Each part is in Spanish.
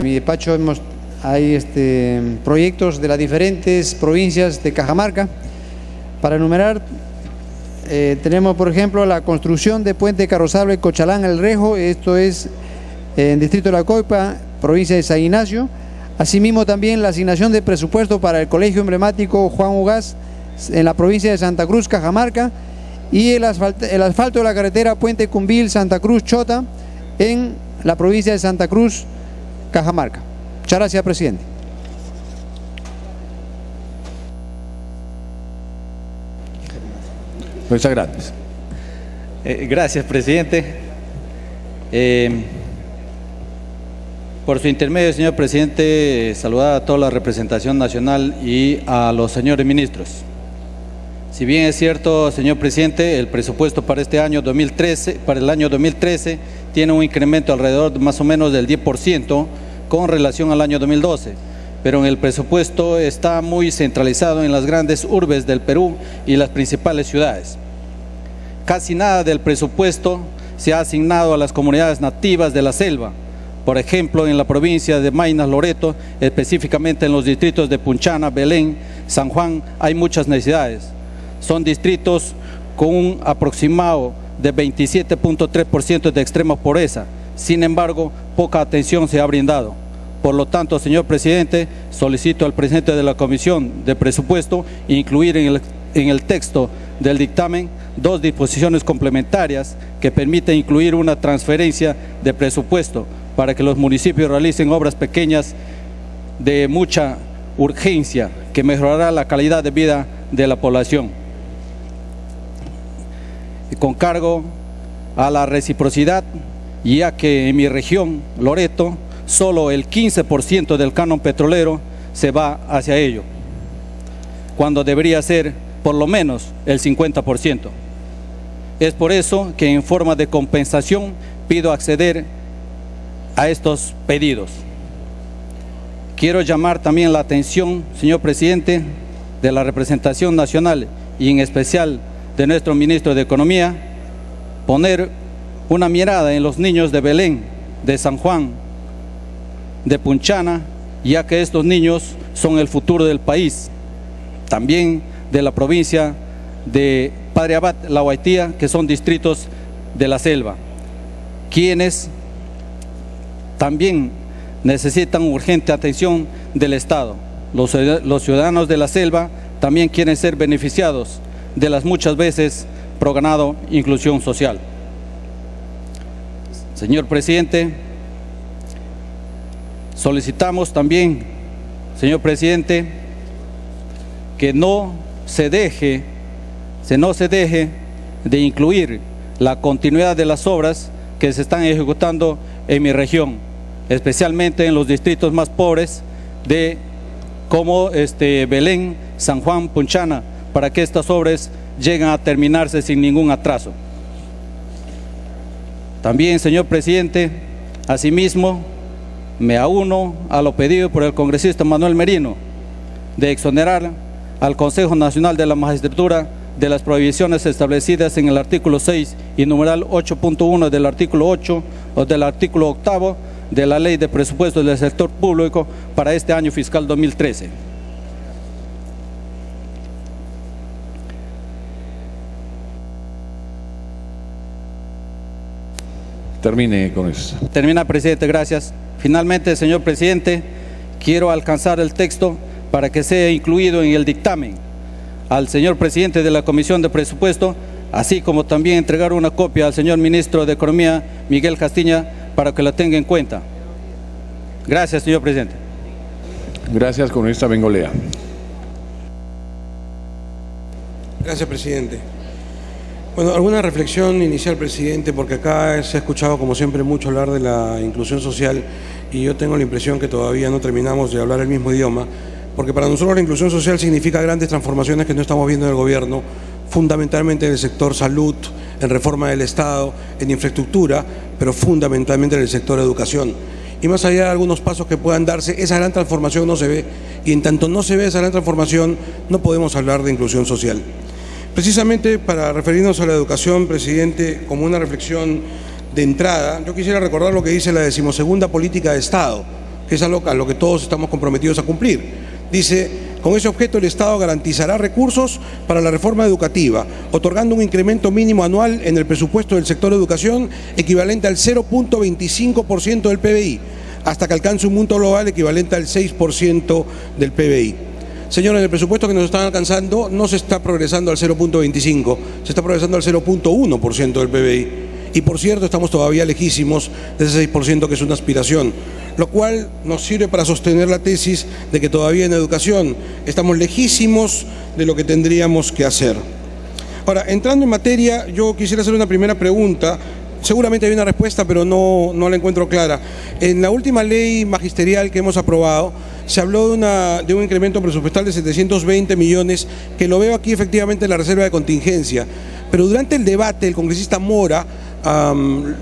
En mi despacho hay proyectos de las diferentes provincias de Cajamarca. Para enumerar, tenemos por ejemplo la construcción de puente carrozable Cochalán El Rejo, esto es en distrito de La Coipa, provincia de San Ignacio. Asimismo también la asignación de presupuesto para el colegio emblemático Juan Ugaz en la provincia de Santa Cruz, Cajamarca, y el asfalto de la carretera Puente Cumbil Santa Cruz Chota en la provincia de Santa Cruz, Cajamarca. Muchas gracias, presidente. Muchas gracias. Gracias, presidente. Por su intermedio, señor presidente, saludar a toda la representación nacional y a los señores ministros. Si bien es cierto, señor presidente, el presupuesto para este año 2013, para el año 2013, tiene un incremento alrededor de más o menos del 10% con relación al año 2012, pero en el presupuesto está muy centralizado en las grandes urbes del Perú y las principales ciudades. Casi nada del presupuesto se ha asignado a las comunidades nativas de la selva. Por ejemplo, en la provincia de Maynas, Loreto, específicamente en los distritos de Punchana, Belén, San Juan, hay muchas necesidades. Son distritos con un aproximado de 27.3% de extrema pobreza. Sin embargo, poca atención se ha brindado. Por lo tanto, señor presidente, solicito al presidente de la Comisión de Presupuesto incluir en el texto del dictamen dos disposiciones complementarias que permiten incluir una transferencia de presupuesto para que los municipios realicen obras pequeñas de mucha urgencia que mejorará la calidad de vida de la población. Con cargo a la reciprocidad, ya que en mi región, Loreto, solo el 15% del canon petrolero se va hacia ello, cuando debería ser por lo menos el 50%. Es por eso que en forma de compensación pido acceder a estos pedidos. Quiero llamar también la atención, señor presidente, de la representación nacional y en especial de nuestro ministro de Economía, poner una mirada en los niños de Belén, de San Juan, de Punchana, ya que estos niños son el futuro del país, también de la provincia de Padre Abad, La Guaitía, que son distritos de la selva, quienes también necesitan urgente atención del Estado. Los ciudadanos de la selva también quieren ser beneficiados de las muchas veces programado inclusión social. Señor presidente, solicitamos también, señor presidente, que no se deje de incluir la continuidad de las obras que se están ejecutando en mi región, especialmente en los distritos más pobres como Belén, San Juan, Punchana, para que estas obras lleguen a terminarse sin ningún atraso. También, señor presidente, asimismo, me auno a lo pedido por el congresista Manuel Merino de exonerar al Consejo Nacional de la Magistratura de las prohibiciones establecidas en el artículo 6 y numeral 8.1 del artículo 8 o del artículo 8 de la Ley de Presupuestos del Sector Público para este año fiscal 2013. Termine con eso. Termina, presidente, gracias. Finalmente, señor presidente, quiero alcanzar el texto para que sea incluido en el dictamen al señor presidente de la Comisión de Presupuesto, así como también entregar una copia al señor ministro de Economía, Miguel Castiña, para que la tenga en cuenta. Gracias, señor presidente. Gracias, congresista Bengolea. Gracias, presidente. Bueno, alguna reflexión inicial, presidente, porque acá se ha escuchado, como siempre, mucho hablar de la inclusión social y yo tengo la impresión que todavía no terminamos de hablar el mismo idioma, porque para nosotros la inclusión social significa grandes transformaciones que no estamos viendo en el gobierno, fundamentalmente en el sector salud, en reforma del Estado, en infraestructura, pero fundamentalmente en el sector educación. Y más allá de algunos pasos que puedan darse, esa gran transformación no se ve, y en tanto no se ve esa gran transformación, no podemos hablar de inclusión social. Precisamente para referirnos a la educación, presidente, como una reflexión de entrada, yo quisiera recordar lo que dice la 12ª política de Estado, que es algo a lo que todos estamos comprometidos a cumplir. Dice: con ese objeto el Estado garantizará recursos para la reforma educativa, otorgando un incremento mínimo anual en el presupuesto del sector educación equivalente al 0.25% del PBI, hasta que alcance un monto global equivalente al 6% del PBI. Señores, en el presupuesto que nos están alcanzando no se está progresando al 0.25, se está progresando al 0.1% del PBI. Y por cierto, estamos todavía lejísimos de ese 6% que es una aspiración, lo cual nos sirve para sostener la tesis de que todavía en educación estamos lejísimos de lo que tendríamos que hacer. Ahora, entrando en materia, yo quisiera hacer una primera pregunta. Seguramente hay una respuesta, pero no la encuentro clara. En la última ley magisterial que hemos aprobado, se habló de un incremento presupuestal de 720 millones, que lo veo aquí efectivamente en la reserva de contingencia. Pero durante el debate, el congresista Mora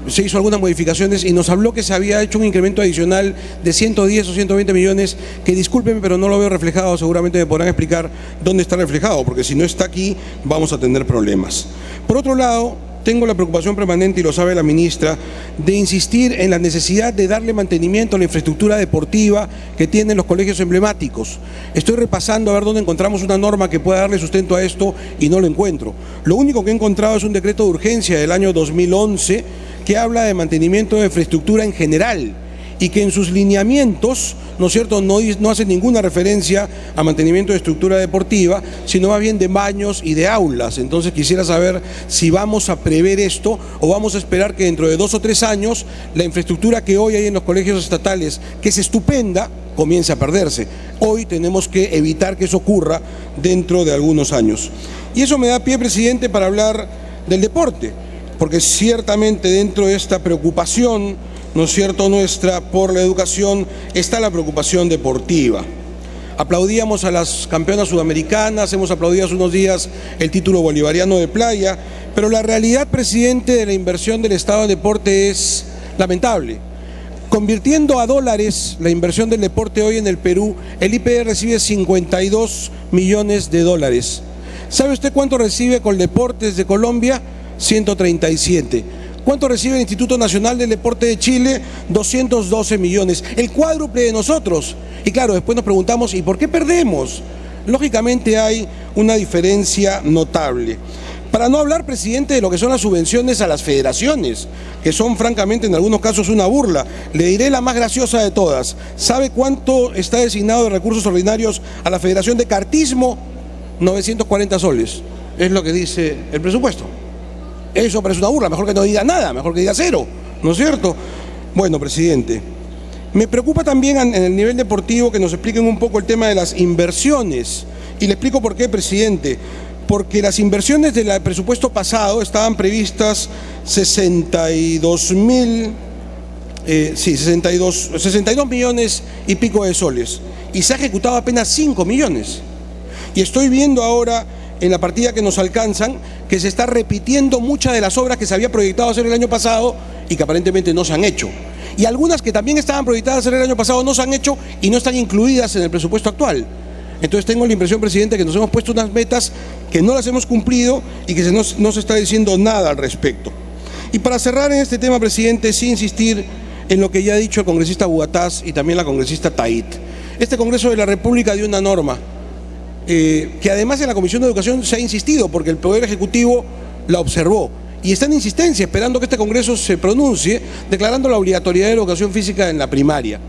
se hizo algunas modificaciones y nos habló que se había hecho un incremento adicional de 110 o 120 millones, que discúlpenme, pero no lo veo reflejado. Seguramente me podrán explicar dónde está reflejado, porque si no está aquí vamos a tener problemas. Por otro lado, tengo la preocupación permanente, y lo sabe la ministra, de insistir en la necesidad de darle mantenimiento a la infraestructura deportiva que tienen los colegios emblemáticos. Estoy repasando a ver dónde encontramos una norma que pueda darle sustento a esto y no lo encuentro. Lo único que he encontrado es un decreto de urgencia del año 2011 que habla de mantenimiento de infraestructura en general, y que en sus lineamientos, ¿no es cierto?, no hace ninguna referencia a mantenimiento de estructura deportiva, sino más bien de baños y de aulas. Entonces quisiera saber si vamos a prever esto o vamos a esperar que dentro de 2 o 3 años la infraestructura que hoy hay en los colegios estatales, que es estupenda, comience a perderse. Hoy tenemos que evitar que eso ocurra dentro de algunos años. Y eso me da pie, presidente, para hablar del deporte, porque ciertamente dentro de esta preocupación, ¿no es cierto?, nuestra por la educación, está la preocupación deportiva. Aplaudíamos a las campeonas sudamericanas, hemos aplaudido hace unos días el título bolivariano de playa, pero la realidad, presidente, de la inversión del Estado en deporte es lamentable. Convirtiendo a dólares la inversión del deporte hoy en el Perú, el IPD recibe 52 millones de dólares. ¿Sabe usted cuánto recibe Coldeportes de Colombia? 137. ¿Cuánto recibe el Instituto Nacional del Deporte de Chile? 212 millones, el cuádruple de nosotros. Y claro, después nos preguntamos, ¿y por qué perdemos? Lógicamente hay una diferencia notable. Para no hablar, presidente, de lo que son las subvenciones a las federaciones, que son francamente en algunos casos una burla. Le diré la más graciosa de todas. ¿Sabe cuánto está designado de recursos ordinarios a la Federación de Kartismo? 940 soles. Es lo que dice el presupuesto. Eso parece una burla, mejor que no diga nada, mejor que diga cero, ¿no es cierto? Bueno, presidente, me preocupa también en el nivel deportivo que nos expliquen un poco el tema de las inversiones. Y le explico por qué, presidente. Porque las inversiones del presupuesto pasado estaban previstas 62 millones y pico de soles, y se ha ejecutado apenas 5 millones. Y estoy viendo ahora en la partida que nos alcanzan que se está repitiendo muchas de las obras que se había proyectado hacer el año pasado y que aparentemente no se han hecho. Y algunas que también estaban proyectadas hacer el año pasado no se han hecho y no están incluidas en el presupuesto actual. Entonces tengo la impresión, presidente, que nos hemos puesto unas metas que no las hemos cumplido y que no se está diciendo nada al respecto. Y para cerrar en este tema, presidente, sí insistir en lo que ya ha dicho el congresista Bugatás y también la congresista Tait. Este Congreso de la República dio una norma que además en la Comisión de Educación se ha insistido, porque el Poder Ejecutivo la observó y está en insistencia esperando que este Congreso se pronuncie declarando la obligatoriedad de la educación física en la primaria.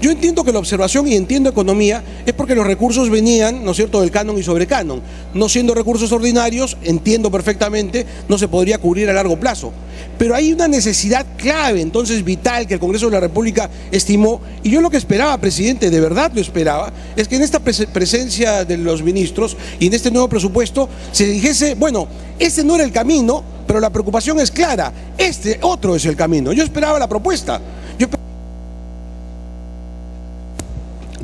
Yo entiendo que la observación, y entiendo economía, es porque los recursos venían, ¿no es cierto?, del canon y sobrecanon. No siendo recursos ordinarios, entiendo perfectamente, no se podría cubrir a largo plazo. Pero hay una necesidad clave, entonces vital, que el Congreso de la República estimó, y yo lo que esperaba, presidente, de verdad lo esperaba, es que en esta presencia de los ministros y en este nuevo presupuesto se dijese, bueno, este no era el camino, pero la preocupación es clara, este otro es el camino. Yo esperaba la propuesta.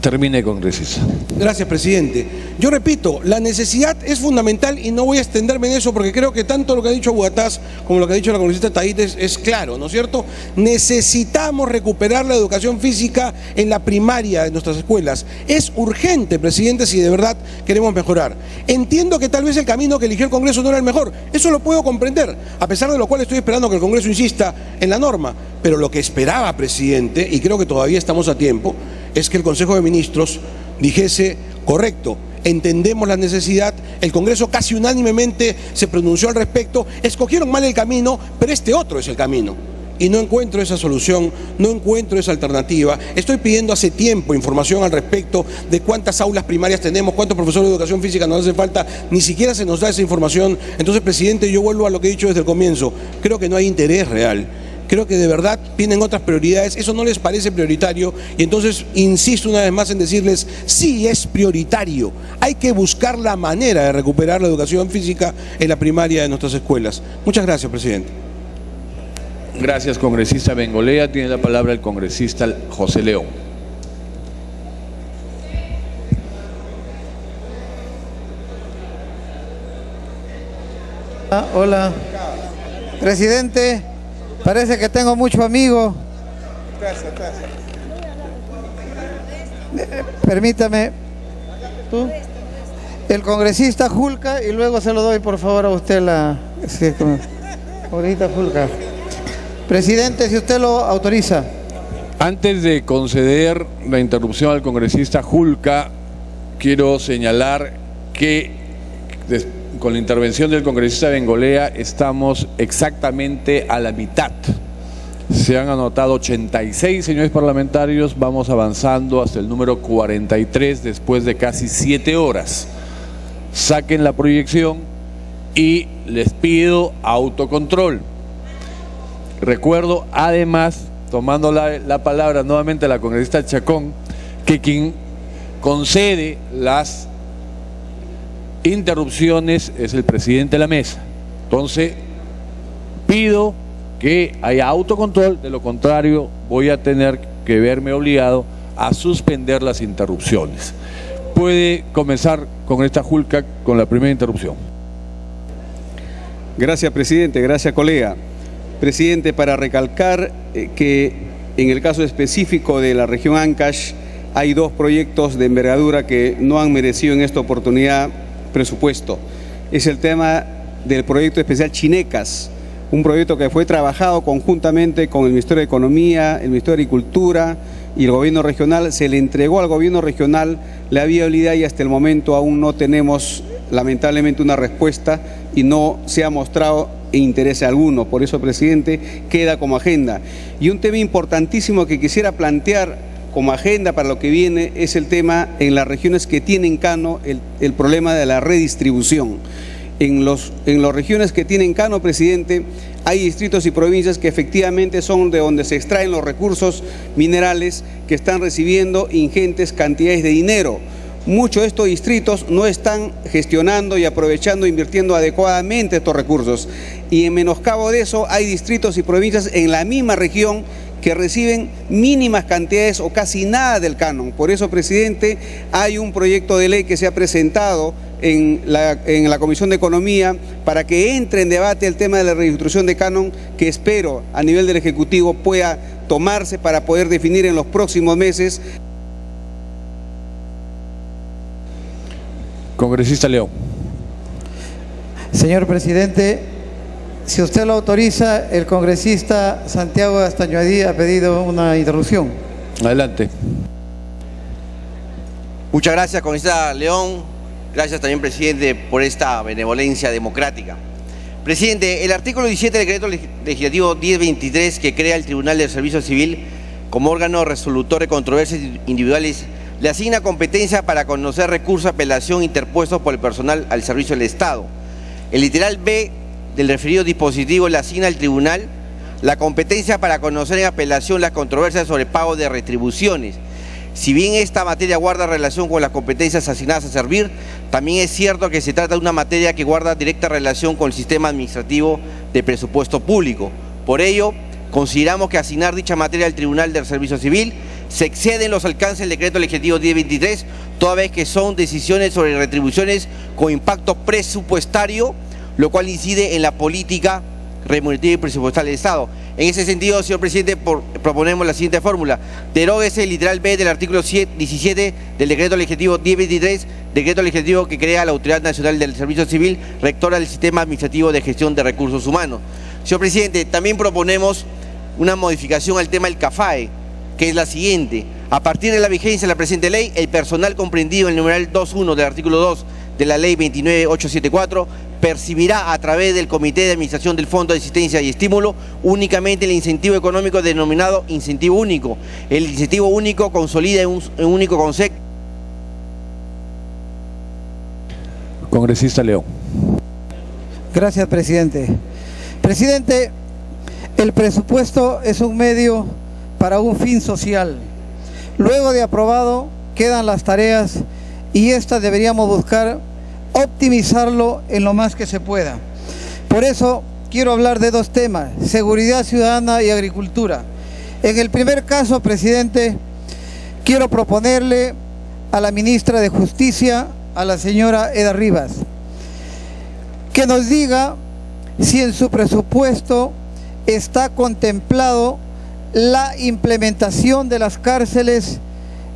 Termine, congresista. Gracias, presidente. Yo repito, la necesidad es fundamental y no voy a extenderme en eso porque creo que tanto lo que ha dicho Bugatás como lo que ha dicho la congresista Tait es claro, ¿no es cierto? Necesitamos recuperar la educación física en la primaria de nuestras escuelas. Es urgente, presidente, si de verdad queremos mejorar. Entiendo que tal vez el camino que eligió el Congreso no era el mejor, eso lo puedo comprender, a pesar de lo cual estoy esperando que el Congreso insista en la norma. Pero lo que esperaba, presidente, y creo que todavía estamos a tiempo, es que el Consejo de Ministros dijese, correcto, entendemos la necesidad, el Congreso casi unánimemente se pronunció al respecto, escogieron mal el camino, pero este otro es el camino. Y no encuentro esa solución, no encuentro esa alternativa. Estoy pidiendo hace tiempo información al respecto de cuántas aulas primarias tenemos, cuántos profesores de educación física nos hace falta, ni siquiera se nos da esa información. Entonces, presidente, yo vuelvo a lo que he dicho desde el comienzo, creo que no hay interés real. Creo que de verdad tienen otras prioridades, eso no les parece prioritario y entonces insisto una vez más en decirles, sí es prioritario, hay que buscar la manera de recuperar la educación física en la primaria de nuestras escuelas. Muchas gracias, presidente. Gracias, congresista Bengolea. Tiene la palabra el congresista José León. Hola, presidente. Parece que tengo muchos amigos. Permítame. ¿Tú? El congresista Julca y luego se lo doy por favor a usted la... Sí, ahorita Julca. Presidente, si usted lo autoriza. Antes de conceder la interrupción al congresista Julca, quiero señalar que con la intervención del congresista Bengolea estamos exactamente a la mitad. Se han anotado 86 señores parlamentarios, vamos avanzando hasta el número 43 después de casi 7 horas. Saquen la proyección y les pido autocontrol. Recuerdo además, tomando la palabra nuevamente a la congresista Chacón, que quien concede las interrupciones es el presidente de la mesa. Entonces, pido que haya autocontrol, de lo contrario voy a tener que verme obligado a suspender las interrupciones. Puede comenzar con esta Julca con la primera interrupción. Gracias, presidente. Gracias, colega. Presidente, para recalcar que en el caso específico de la región Ancash hay 2 proyectos de envergadura que no han merecido en esta oportunidad presupuesto. Es el tema del proyecto especial Chinecas, un proyecto que fue trabajado conjuntamente con el Ministerio de Economía, el Ministerio de Agricultura y el gobierno regional. Se le entregó al gobierno regional la viabilidad y hasta el momento aún no tenemos lamentablemente una respuesta y no se ha mostrado interés alguno. Por eso, presidente, queda como agenda. Y un tema importantísimo que quisiera plantear como agenda para lo que viene es el tema en las regiones que tienen cano, el problema de la redistribución. En las regiones que tienen cano, presidente, hay distritos y provincias que efectivamente son de donde se extraen los recursos minerales que están recibiendo ingentes cantidades de dinero. Muchos de estos distritos no están gestionando y aprovechando, invirtiendo adecuadamente estos recursos. Y en menoscabo de eso hay distritos y provincias en la misma región que reciben mínimas cantidades o casi nada del canon. Por eso, presidente, hay un proyecto de ley que se ha presentado en la Comisión de Economía para que entre en debate el tema de la redistribución de canon, que espero a nivel del Ejecutivo pueda tomarse para poder definir en los próximos meses. Congresista León. Señor presidente, si usted lo autoriza, el congresista Santiago Astañuadí ha pedido una interrupción. Adelante. Muchas gracias, congresista León. Gracias también, presidente, por esta benevolencia democrática. Presidente, el artículo 17 del decreto legislativo 1023, que crea el Tribunal del Servicio Civil como órgano resolutor de controversias individuales, le asigna competencia para conocer recursos de apelación interpuestos por el personal al servicio del Estado. El literal B del referido dispositivo le asigna al tribunal la competencia para conocer en apelación las controversias sobre pago de retribuciones. Si bien esta materia guarda relación con las competencias asignadas a servir, también es cierto que se trata de una materia que guarda directa relación con el sistema administrativo de presupuesto público. Por ello, consideramos que asignar dicha materia al Tribunal del Servicio Civil se exceden los alcances del decreto legislativo 1023, toda vez que son decisiones sobre retribuciones con impacto presupuestario, lo cual incide en la política remunerativa y presupuestal del Estado. En ese sentido, señor presidente, proponemos la siguiente fórmula: deróguese el literal B del artículo 17 del decreto legislativo 1023, decreto legislativo que crea la Autoridad Nacional del Servicio Civil, rectora del Sistema Administrativo de Gestión de Recursos Humanos. Señor presidente, también proponemos una modificación al tema del CAFAE, que es la siguiente: A partir de la vigencia de la presente ley, el personal comprendido en el numeral 2.1 del artículo 2 de la ley 29874 percibirá a través del Comité de Administración del Fondo de Asistencia y Estímulo únicamente el incentivo económico denominado incentivo único. El incentivo único consolida en un único concepto. Congresista León. Gracias, presidente. Presidente, el presupuesto es un medio para un fin social. Luego de aprobado, quedan las tareas y estas deberíamos buscar optimizarlo en lo más que se pueda. Por eso quiero hablar de dos temas: seguridad ciudadana y agricultura. En el primer caso, presidente, quiero proponerle a la ministra de Justicia, a la señora Eda Rivas, que nos diga si en su presupuesto está contemplado la implementación de las cárceles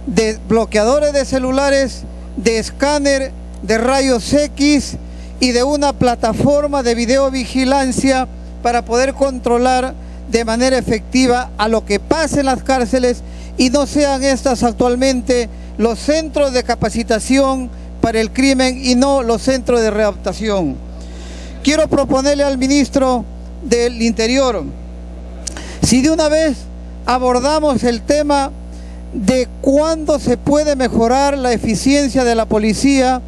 de bloqueadores de celulares, de escáner, de rayos X y de una plataforma de videovigilancia para poder controlar de manera efectiva a lo que pasa en las cárceles y no sean estas actualmente los centros de capacitación para el crimen y no los centros de readaptación. Quiero proponerle al ministro del Interior, si de una vez abordamos el tema de cuándo se puede mejorar la eficiencia de la policía,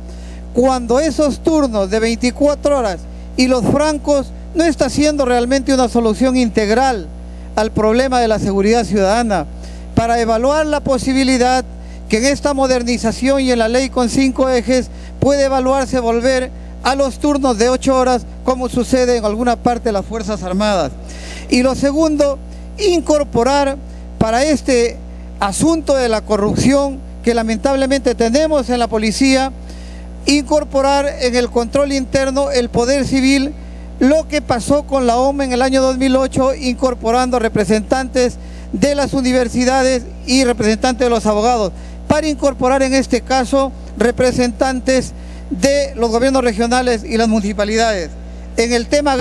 cuando esos turnos de 24 horas y los francos no está siendo realmente una solución integral al problema de la seguridad ciudadana, para evaluar la posibilidad que en esta modernización y en la ley con 5 ejes puede evaluarse volver a los turnos de 8 horas, como sucede en alguna parte de las Fuerzas Armadas. Y lo segundo, incorporar para este asunto de la corrupción que lamentablemente tenemos en la policía, incorporar en el control interno el poder civil, lo que pasó con la OMA en el año 2008, incorporando representantes de las universidades y representantes de los abogados, para incorporar en este caso representantes de los gobiernos regionales y las municipalidades. En el tema